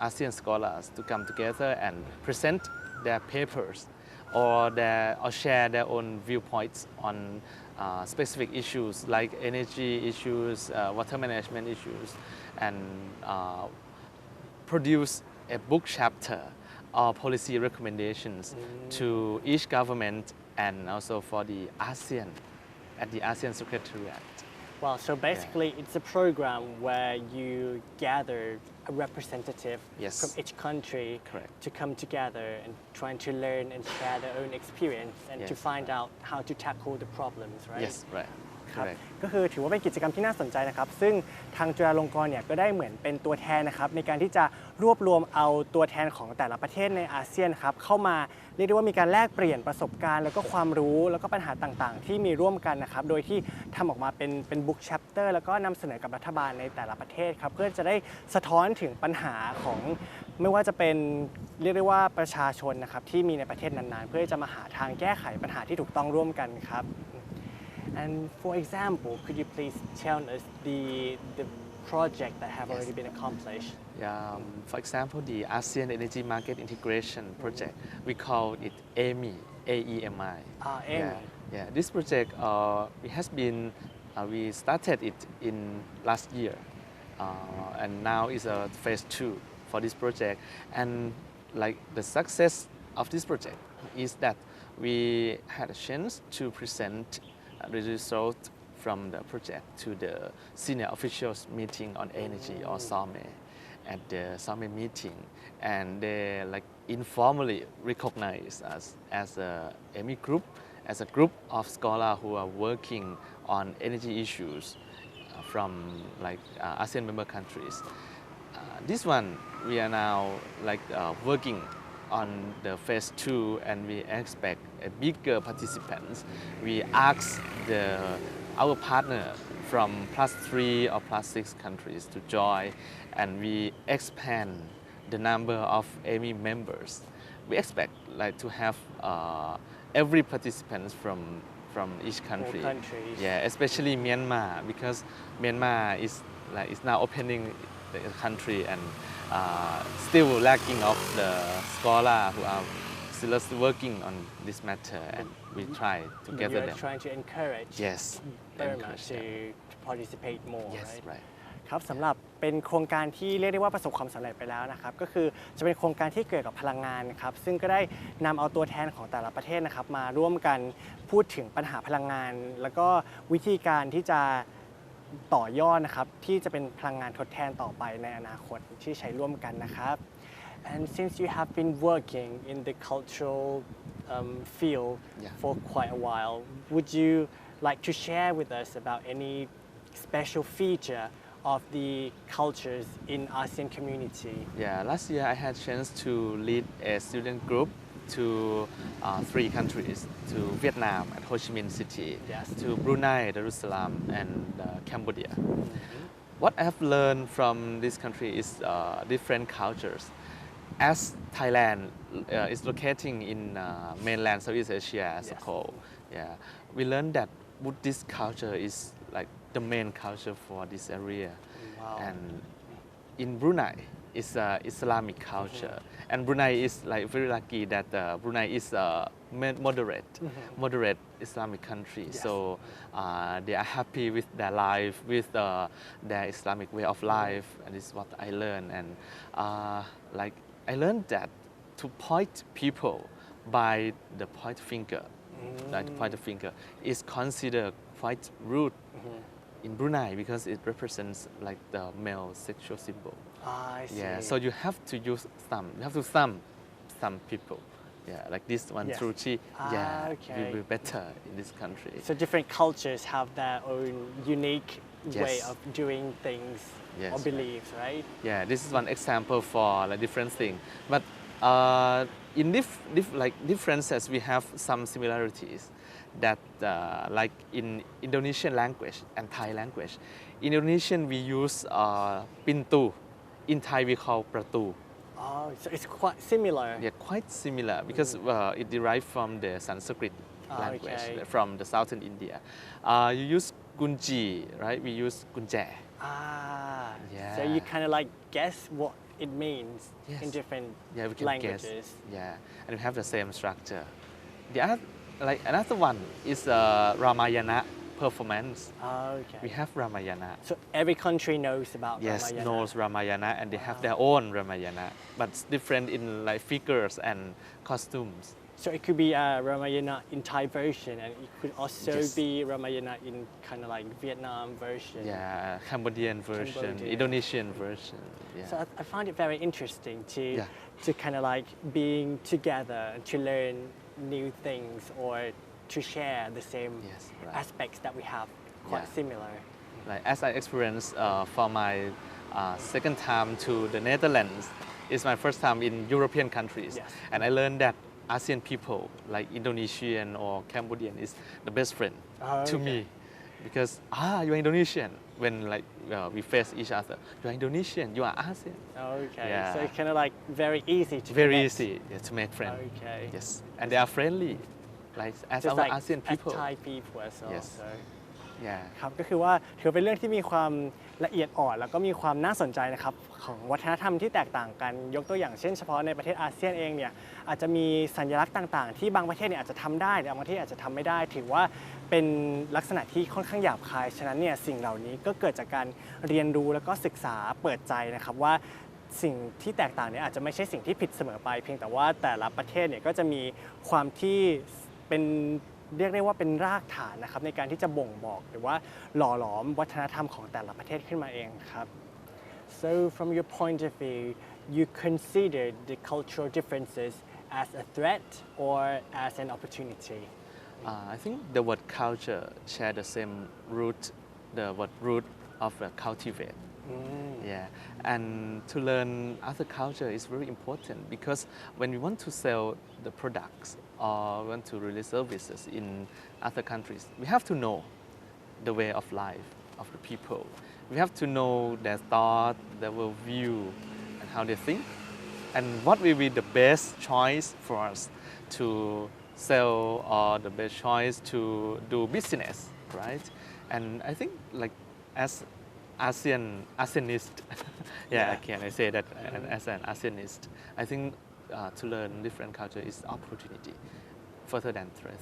ASEAN scholars to come together and present their papers or share their own viewpoints on specific issues like energy issues, water management issues, and produce a book chapter or policy recommendations to each government and also for the ASEAN at the ASEAN Secretariat. Well, so basically it's a program where you gather a representative Yes. from each country Correct. to come together and trying to learn and share their own experience and to Yes. find out how to tackle the problems, right? Yes, right. ครับ Correct. ก็คือถือว่าเป็นกิจกรรมที่น่าสนใจนะครับซึ่งทางจุฬาลงกรณ์เนี่ยก็ได้เหมือนเป็นตัวแทนนะครับในการที่จะรวบรวมเอาตัวแทนของแต่ละประเทศในอาเซียนครับเข้ามาเรียกได้ว่ามีการแลกเปลี่ยนประสบการณ์แล้วก็ความรู้แล้วก็ปัญหาต่างๆ ที่มีร่วมกันนะครับโดยที่ทำออกมาเป็นบุ๊กแชปเตอร์แล้วก็นำเสนอกับรัฐบาลในแต่ละประเทศครับเพื่อจะได้สะท้อนถึงปัญหาของไม่ว่าจะเป็นเรียกได้ว่าประชาชนนะครับที่มีในประเทศนั้นๆเพื่อจะมาหาทางแก้ไขปัญหาที่ถูกต้องร่วมกันครับ And for example, could you please tell us the project that have already been accomplished? Yeah, for example, the ASEAN Energy Market Integration Project, we call it AMI, AEMI. AMI. Yeah, this project it has been, we started it in last year, and now is a phase 2 for this project. And like the success of this project is that we had a chance to present the result from the project to the senior officials meeting on energy or SAME at the SAME meeting, and they like informally recognize us as a AMI group, as a group of scholars who are working on energy issues from like ASEAN member countries. This one we are now like working on the phase 2 and we expect a bigger participants. We ask our partner from +3 or +6 countries to join and we expand the number of AMI members. We expect like to have every participant from each country. All countries. Yeah, especially Myanmar because Myanmar is now opening the country and still lacking of the scholars who are still working on this matter and we try to But gather you're them. trying to encourage Yes, Burma encourage to them. participate more, Yes, right? right. ครับสำหรับเป็นโครงการที่เรียกได้ว่าประสบความสำเร็จไปแล้วนะครับก็คือจะเป็นโครงการที่เกี่ยวกับพลังงานนะครับซึ่งก็ได้นำเอาตัวแทนของแต่ละประเทศนะครับมาร่วมกันพูดถึงปัญหาพลังงาน แล้วก็วิธีการที่จะต่อยอดนะครับที่จะเป็นพลังงานทดแทนต่อไปในอนาคตที่ใช้ร่วมกันนะครับ And since you have been working in the cultural field Yeah. for quite a while, would you like to share with us about any special feature of the cultures in ASEAN community? Yeah, last year I had chance to lead a student group to 3 countries, to Vietnam at Ho Chi Minh City, Yes. to Brunei, Darussalam, and Cambodia. What I have learned from this country is different cultures. As Thailand is locating in mainland Southeast Asia as a Yes. whole, yeah, we learned that Buddhist culture is like the main culture for this area. Wow. And in Brunei, it's Islamic culture, and Brunei is like very lucky that Brunei is a moderate Islamic country. Yes. So they are happy with their life, with their Islamic way of life, and this is what I learned. And like I learned that to point people by the point finger like to point the finger, is considered quite rude in Brunei because it represents like the male sexual symbol. I see. Yeah, so you have to use thumb. You have to thumb some people. Yeah, like this one, Yes. Truchi. Yeah, okay. will be better in this country. So different cultures have their own unique way Yes. of doing things Yes, or right. beliefs, right? Yeah, this is one example for like different thing. But in differences, we have some similarities. That like in Indonesian language and Thai language, in Indonesian we use pintu. In Thai we call pratu. Oh, so it's quite similar. Yeah, quite similar because it derived from the Sanskrit language okay. from the southern India. You use gunji, right? We use gunje. Ah, Yeah. so you kind of like guess what it means Yes. in different Yeah, we can languages. guess. Yeah, and we have the same structure. The other, like another one is Ramayana performance. Okay. We have Ramayana. So every country knows about Yes, Ramayana. knows Ramayana, and they have their own Ramayana, but it's different in like figures and costumes. So it could be a Ramayana in Thai version, and it could also Yes. be Ramayana in kind of like Vietnam version. Yeah, Cambodian version, Cambodian. Indonesian version. Yeah. So I find it very interesting Yeah. to kind of like being together and to learn new things or to share the same Yes, right. aspects that we have quite Yeah. similar. Like as I experienced for my second time to the Netherlands, it's my first time in European countries, Yes. and I learned that ASEAN people like Indonesian or Cambodian is the best friend Oh, to okay. me, because you're Indonesian. When like we face each other, you're Indonesian, you are ASEAN. Okay, Yeah. so it's kind of like very easy to Very connect. easy to make friends. Okay. Yes, and they are friendly, like as Just our like ASEAN as people. Thai people as well. Yes. So. Yeah. ครับก็คือว่าถือเป็นเรื่องที่มีความละเอียดอ่อนแล้วก็มีความน่าสนใจนะครับของวัฒนธรรมที่แตกต่างกันยกตัวอย่างเช่นเฉพาะในประเทศอาเซียนเองเนี่ยอาจจะมีสัญลักษณ์ต่างๆ ที่บางประเทศเนี่ยอาจจะทำได้หรือบางประเทศอาจจะทำไม่ได้ถือว่าเป็นลักษณะที่ค่อนข้างหยาบคายฉะนั้นเนี่ยสิ่งเหล่านี้ก็เกิดจากการเรียนรู้แล้วก็ศึกษาเปิดใจนะครับว่าสิ่งที่แตกต่างเนี่ยอาจจะไม่ใช่สิ่งที่ผิดเสมอไปเพียงแต่ว่าแต่ละประเทศเนี่ยก็จะมีความที่เป็นเรียกได้ว่าเป็นรากฐานนะครับในการที่จะบ่งบอกหรือว่าหล่อหลอมวัฒนธรรมของแต่ละประเทศขึ้นมาเองครับ So from your point of view you consider the cultural differences as a threat or as an opportunity I think the word culture share the same root, the word root of cultivate. Yeah, and to learn other culture is very important because when we want to sell the products or want to release services in other countries, we have to know the way of life of the people. We have to know their thought, their view, and how they think, and what will be the best choice for us to sell or the best choice to do business, right? And I think like as ASEANist, Yeah. can I say that as an ASEANist, I think to learn different culture is opportunity further than threat.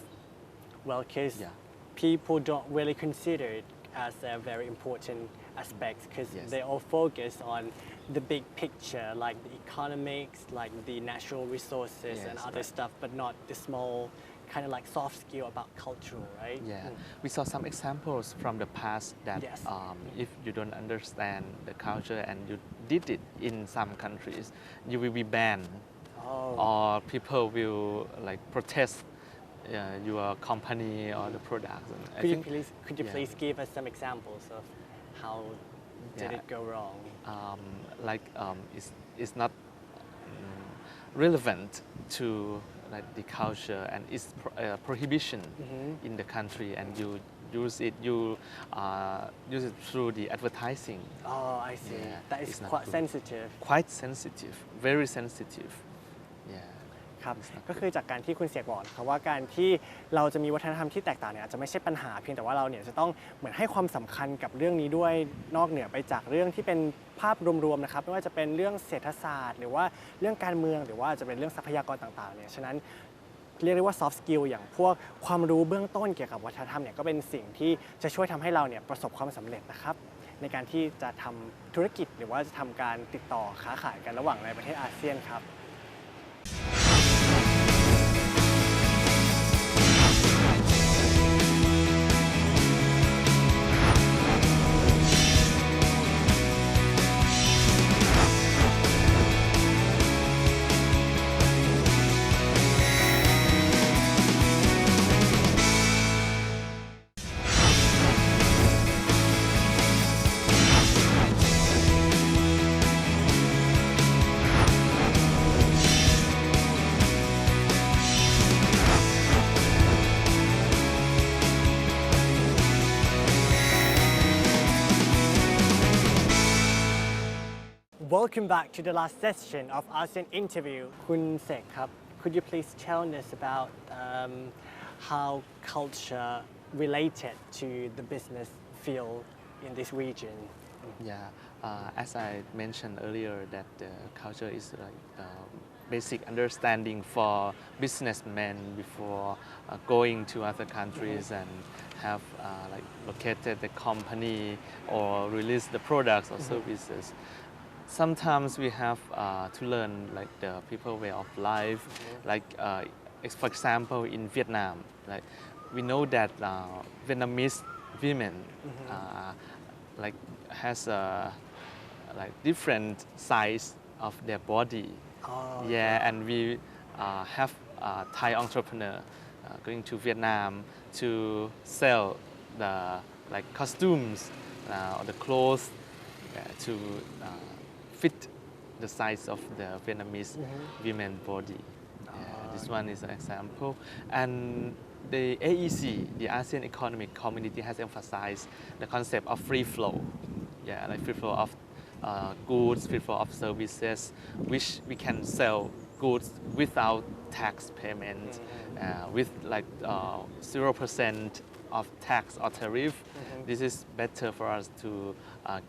well because Yeah. people don't really consider it as a very important aspect because Yes. they all focus on the big picture like the economics like the natural resources and Yes, other right. stuff but not the small kind of like soft skill about cultural right Yeah, we saw some examples from the past that Yes. If you don't understand the culture and you did it in some countries, you will be banned, oh. or people will like protest your company or the product. And I could you think, yeah. please give us some examples of how did Yeah. it go wrong it's not relevant to like the culture and it's prohibition in the country, and you use it through the advertising. oh I see Yeah, that is it's not quite good. sensitive Quite sensitive, very sensitive. Yeah. ครับก็คือจากการที่คุณเสียบอกนะครับว่าการที่เราจะมีวัฒนธรรมที่แตกต่างเนี่ยอาจจะไม่ใช่ปัญหาเพียงแต่ว่าเราเนี่ยจะต้องเหมือนให้ความสำคัญกับเรื่องนี้ด้วยนอกเหนือไปจากเรื่องที่เป็นภาพรวมๆนะครับไม่ว่าจะเป็นเรื่องเศรษฐศาสตร์หรือว่าเรื่องการเมืองหรือว่าจะเป็นเรื่องทรัพยากรต่างๆเนี่ยฉะนั้นเรียกได้ว่า soft skill อย่างพวกความรู้เบื้องต้นเกี่ยวกับวัฒนธรรมเนี่ยก็เป็นสิ่งที่จะช่วยทำให้เราเนี่ยประสบความสำเร็จนะครับในการที่จะทำธุรกิจหรือว่าจะทำการติดต่อค้าขายกันระหว่างในประเทศอาเซียนครับ Welcome back to the last session of ASEAN interview. Kun Sek, could you please tell us about how culture related to the business field in this region? Yeah, as I mentioned earlier, that culture is like basic understanding for businessmen before going to other countries and have like located the company or release the products or services. Sometimes we have to learn like the people way of life, like for example in Vietnam, like we know that Vietnamese women like has like different size of their body. Oh, yeah, and we have Thai entrepreneur going to Vietnam to sell the like costumes or the clothes to fit the size of the Vietnamese women body. This one is an example. And the AEC, the ASEAN Economic Community, has emphasized the concept of free flow. Yeah, like free flow of goods, free flow of services, which we can sell goods without tax payment, with like 0% of tax or tariff. This is better for us to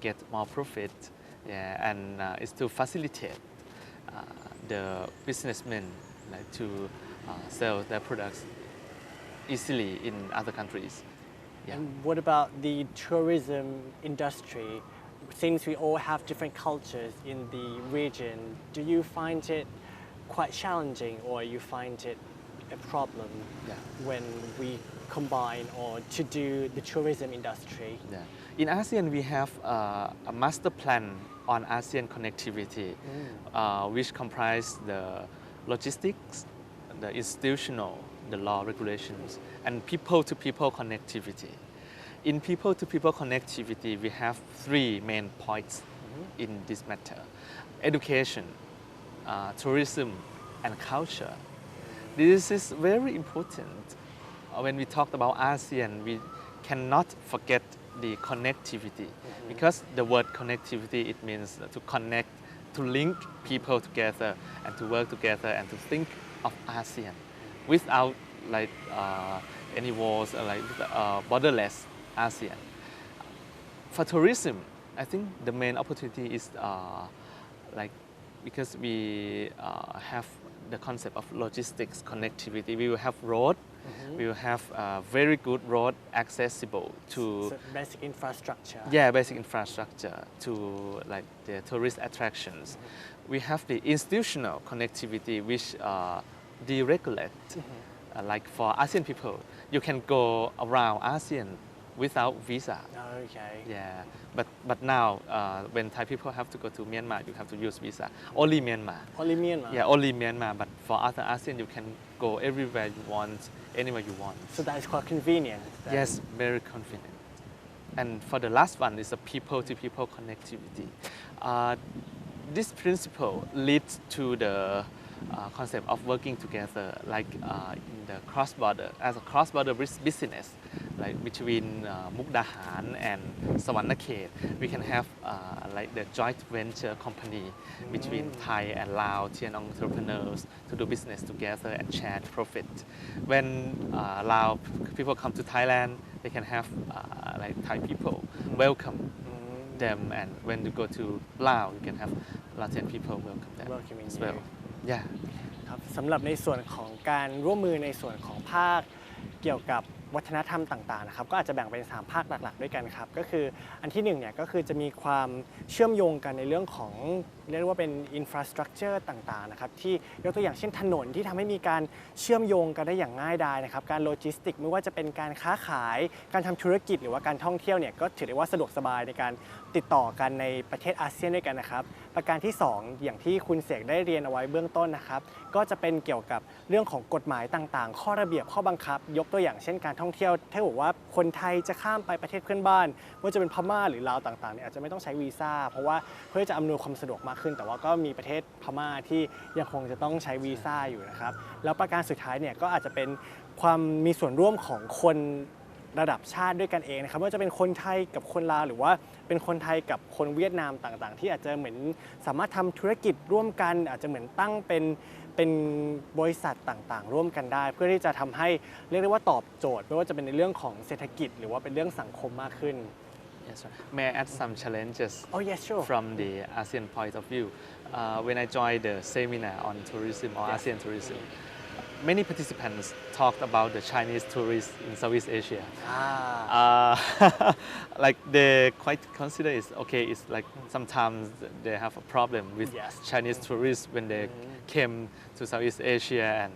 get more profit. Yeah, and it's to facilitate the businessmen like to sell their products easily in other countries. Yeah. And what about the tourism industry? Since we all have different cultures in the region, do you find it quite challenging or you find it a problem when we combine or to do the tourism industry? Yeah. In ASEAN, we have a master plan on ASEAN connectivity, which comprise the logistics, the institutional, the law regulations, and people-to-people connectivity. In people-to-people connectivity, we have three main points in this matter: education, tourism, and culture. This is very important. When we talk about ASEAN, we cannot forget the connectivity, because the word connectivity, it means to connect, to link people together and to work together and to think of ASEAN without like any walls, like borderless ASEAN. For tourism, I think the main opportunity is like because we have the concept of logistics connectivity. We will have road, we will have very good road accessible to So basic infrastructure. yeah, basic infrastructure to like the tourist attractions. We have the institutional connectivity, which deregulate. Like for ASEAN people, you can go around ASEAN without visa. Okay. Yeah, but now when Thai people have to go to Myanmar, you have to use visa. Only Myanmar. Only Myanmar? Yeah, only Myanmar. But for other ASEAN, you can go everywhere you want, anywhere you want. So that is quite convenient. then. Yes, very convenient. And for the last one is a people-to-people connectivity. This principle leads to the concept of working together, like in the cross-border, as a cross-border business, like between Mukdahan and Savannakhel, we can have like the joint venture company between Thai and Lao Tian entrepreneurs to do business together and share the profit. When Lao people come to Thailand, they can have like Thai people welcome them, and when you go to Lao, you can have Laotian people welcome them Welcoming as you. well. Yeah. ครับสำหรับในส่วนของการร่วมมือในส่วนของภาคเกี่ยวกับวัฒนธรรมต่างๆนะครับก็อาจจะแบ่งเป็น3ภาคหลักๆด้วยกันครับก็คืออันที่1เนี่ยก็คือจะมีความเชื่อมโยงกันในเรื่องของเรียกว่าเป็นอินฟราสตรักเจอร์ต่างๆนะครับที่ยกตัวอย่างเช่นถนนที่ทำให้มีการเชื่อมโยงกันได้อย่างง่ายดายนะครับการโลจิสติกไม่ว่าจะเป็นการค้าขายการทำธุรกิจหรือว่าการท่องเที่ยวเนี่ยก็ถือได้ว่าสะดวกสบายในการติดต่อกันในประเทศอาเซียนด้วยกันนะครับประการที่2อย่างที่คุณเสกได้เรียนเอาไว้เบื้องต้นนะครับก็จะเป็นเกี่ยวกับเรื่องของกฎหมายต่างๆข้อระเบียบข้อบังคับยกตัวอย่างเช่นการท่องเที่ยวถ้าบอกว่าคนไทยจะข้ามไปประเทศเพื่อนบ้านไม่ว่าจะเป็นพม่าหรือลาวต่างๆเนี่ยอาจจะไม่ต้องใช้วีซ่าเพราะว่าเพื่อจะอำนวยความสะดวกมากขึ้นแต่ว่าก็มีประเทศพม่าที่ยังคงจะต้องใช้วีซ่าอยู่นะครับแล้วประการสุดท้ายเนี่ยก็อาจจะเป็นความมีส่วนร่วมของคน ระดับชาติด้วยกันเองนะครับไม่ว่าจะเป็นคนไทยกับคนลาวหรือว่าเป็นคนไทยกับคนเวียดนามต่างๆที่อาจจะเหมือนสามารถทำธุรกิจร่วมกันอาจจะเหมือนตั้งเป็นบริษัทต่างๆร่วมกันได้เพื่อที่จะทำให้เรียกได้ว่าตอบโจทย์ไม่ว่าจะเป็นในเรื่องของเศรษฐกิจหรือว่าเป็นเรื่องสังคมมากขึ้น Yes, sir. May I add some challenges Oh yes, sure. from the ASEAN point of view? When I joined the seminar on tourism or ASEAN tourism, many participants talked about the Chinese tourists in Southeast Asia. Like they quite consider it's okay. It's like sometimes they have a problem with Chinese tourists when they came to Southeast Asia and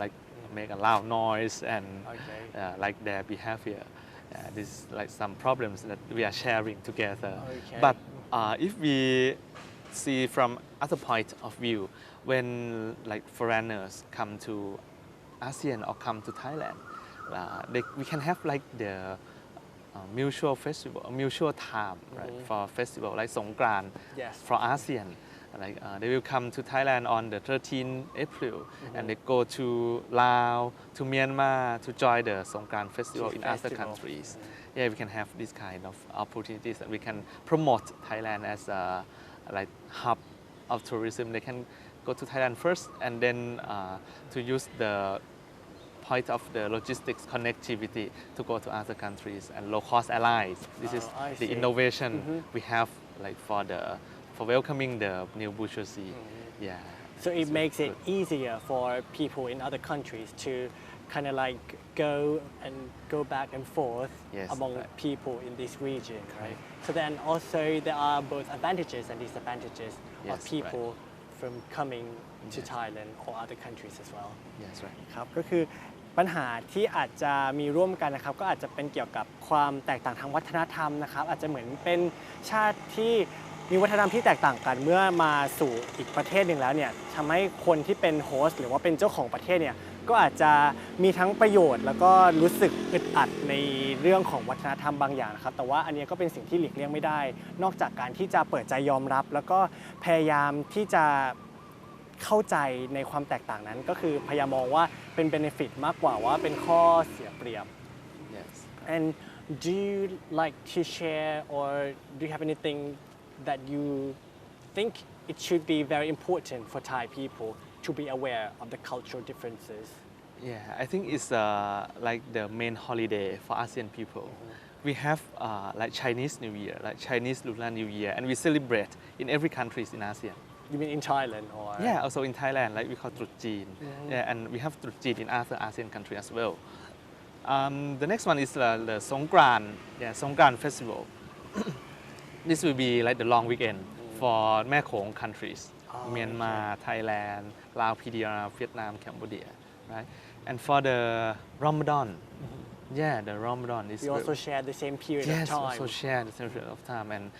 like make a loud noise and like their behavior. This is like some problems that we are sharing together. But if we see from other point of view, when like foreigners come to ASEAN or come to Thailand, we can have like the mutual festival, mutual time, right, for festival like Songkran for ASEAN. Like they will come to Thailand on the 13th April, and they go to Laos, to Myanmar to join the Songkran festival in other countries. Yeah, we can have this kind of opportunities, and we can promote Thailand as a like hub of tourism. They can go to Thailand first, and then to use the point of the logistics connectivity to go to other countries and low-cost allies. This is the innovation we have like for welcoming the new bourgeoisie. Yeah. So it makes it easier for people in other countries to kind of like go back and forth among people in this region, right? So then also there are both advantages and disadvantages of people from coming to Thailand or other countries as well. Yes, right. ครับก็คือปัญหาที่อาจจะมีร่วมกันนะครับก็อาจจะเป็นเกี่ยวกับความแตกต่างทางวัฒนธรรมนะครับอาจจะเหมือนเป็นชาติที่มีวัฒนธรรมที่แตกต่างกันเมื่อมาสู่อีกประเทศหนึ่งแล้วเนี่ยทำให้คนที่เป็นโฮสต์หรือว่าเป็นเจ้าของประเทศเนี่ยก็อาจจะมีทั้งประโยชน์แล้วก็รู้สึกอึดอัดในเรื่องของวัฒนธรรมบางอย่างนะครับแต่ว่าอันนี้ก็เป็นสิ่งที่หลีกเลี่ยงไม่ได้นอกจากการที่จะเปิดใจยอมรับแล้วก็พยายามที่จะเข้าใจในความแตกต่างนั้นก็คือพยายามมองว่าเป็น benefit มากกว่าว่าเป็นข้อเสียเปรียบ Yes. And do you like to share or do you have anything that you think it should be very important for Thai people to be aware of the cultural differences? Yeah, I think it's like the main holiday for ASEAN people. We have like Chinese New Year, like Chinese Lunar New Year, and we celebrate in every country in ASEAN. You mean in Thailand or? Yeah, also in Thailand, like we call Trut Jeen. Yeah, and we have Trut Jeen in other ASEAN countries as well. The next one is the Songkran, Songkran festival. This will be like the long weekend for Mae Khong countries, Myanmar, Thailand, Laos, PDR, Vietnam, Cambodia, right? And for the Ramadan, the Ramadan is. We also share the same period of time. Yes, also share the same period of time, and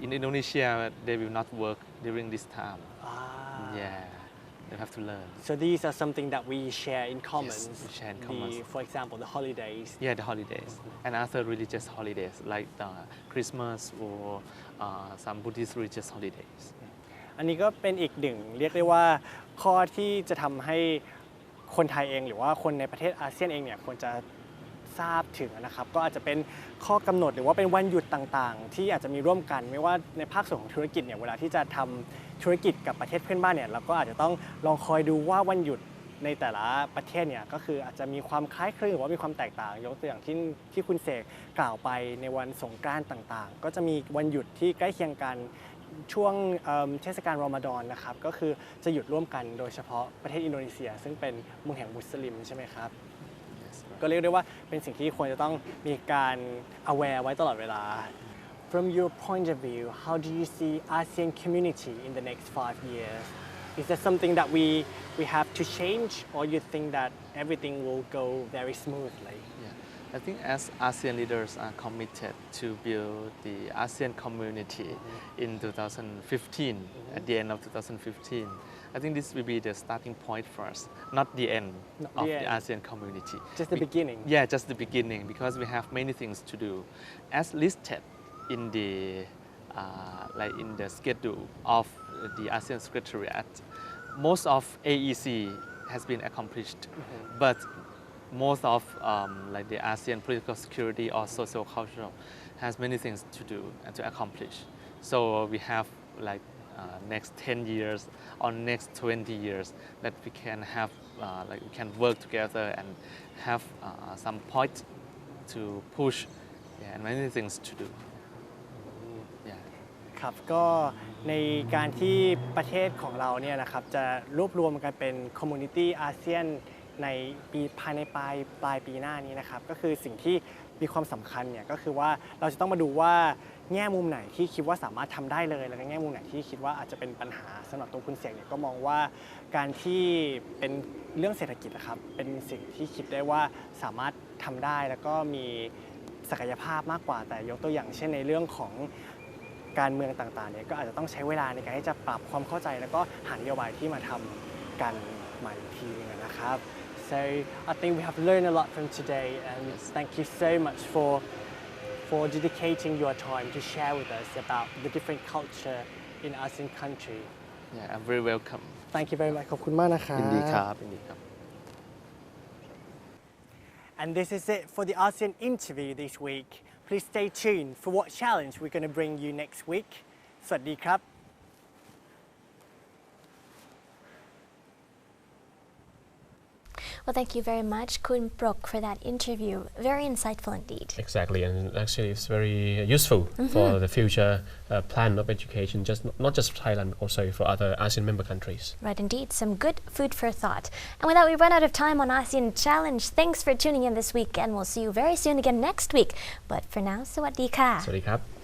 in Indonesia they will not work during this time. Yeah, they have to learn. So these are something that we share in common. Yes, we share in common. For example, the holidays. Yeah, the holidays and other religious holidays like the Christmas or some Buddhist religious holidays. อันนี้ก็เป็นอีกหนึ่งเรียกได้ว่าข้อที่จะทำให้คนไทยเองหรือว่าคนในประเทศอาเซียนเองเนี่ยควรจะทราบถึงนะครับก็อาจจะเป็นข้อกำหนดหรือว่าเป็นวันหยุดต่างๆที่อาจจะมีร่วมกันไม่ว่าในภาคส่วนของธุรกิจเนี่ยเวลาที่จะทำธุรกิจกับประเทศเพื่อนบ้านเนี่ยเราก็อาจจะต้องลองคอยดูว่าวันหยุดในแต่ละประเทศเนี่ยก็คืออาจจะมีความคล้ายคลึงหรือว่ามีความแตกต่างยกตัวอย่างที่คุณเสกกล่าวไปในวันสงกรานต์ต่างๆก็จะมีวันหยุดที่ใกล้เคียงกันช่วงเทศกาลรอมฎอนนะครับก็คือจะหยุดร่วมกันโดยเฉพาะประเทศอินโดนีเซียซึ่งเป็นเมืองแห่งมุสลิมใช่ไหมครับก็เรียกได้ว่าเป็นสิ่งที่ควรจะต้องมีการ aware ไว้ตลอดเวลา From your point of view, how do you see ASEAN community in the next 5 years? Is there something that we have to change, or you think that everything will go very smoothly? Yeah, I think as ASEAN leaders are committed to build the ASEAN community in 2015, at the end of 2015. I think this will be the starting point for us, not the end of the ASEAN community. Just the beginning. Yeah, just the beginning, because we have many things to do. As listed in the like in the schedule of the ASEAN Secretariat, most of AEC has been accomplished, but most of like the ASEAN political security or social cultural has many things to do and to accomplish. So we have like next 10 years or next 20 years that we can have like we can work together and have some point to push and many things to do. Yeah. ครับก็ในการที่ประเทศของเราเนี่ยนะครับจะรวบรวมกันเป็นคอมมูนิตี้อาเซียนในภายในปลายปีหน้านี้นะครับก็คือสิ่งที่มีความสำคัญเนี่ยก็คือว่าเราจะต้องมาดูว่าแง่มุมไหนที่คิดว่าสามารถทำได้เลยแล้วก็แง่มุมไหนที่คิดว่าอาจจะเป็นปัญหาสำหรับตัวคุณเสียงเนี่ยก็มองว่าการที่เป็นเรื่องเศรษฐกิจนะครับเป็นสิ่งที่คิดได้ว่าสามารถทำได้แล้วก็มีศักยภาพมากกว่าแต่ยกตัวอย่างเช่นในเรื่องของการเมืองต่างๆเนี่ยก็อาจจะต้องใช้เวลาในการที่จะปรับความเข้าใจแล้วก็หานโยบายที่มาทำกันใหม่อีกทีนึงนะครับ So I think we have learned a lot from today and thank you so much for dedicating your time to share with us about the different culture in ASEAN country. Yeah, I'm very welcome. Thank you very much ขอบคุณมากนะครับ ยินดีครับยินดีครับ And this is it for the ASEAN interview this week. Please stay tuned for what challenge we're going to bring you next week. สวัสดีครับ Well, thank you very much, Kun Brok, for that interview. Very insightful indeed. Exactly, and actually it's very useful for the future plan of education, not just for Thailand, but also for other ASEAN member countries. Right, indeed. Some good food for thought. And with that, we run out of time on ASEAN Challenge. Thanks for tuning in this week, and we'll see you very soon again next week. But for now, สวัสดีค่ะ สวัสดีครับ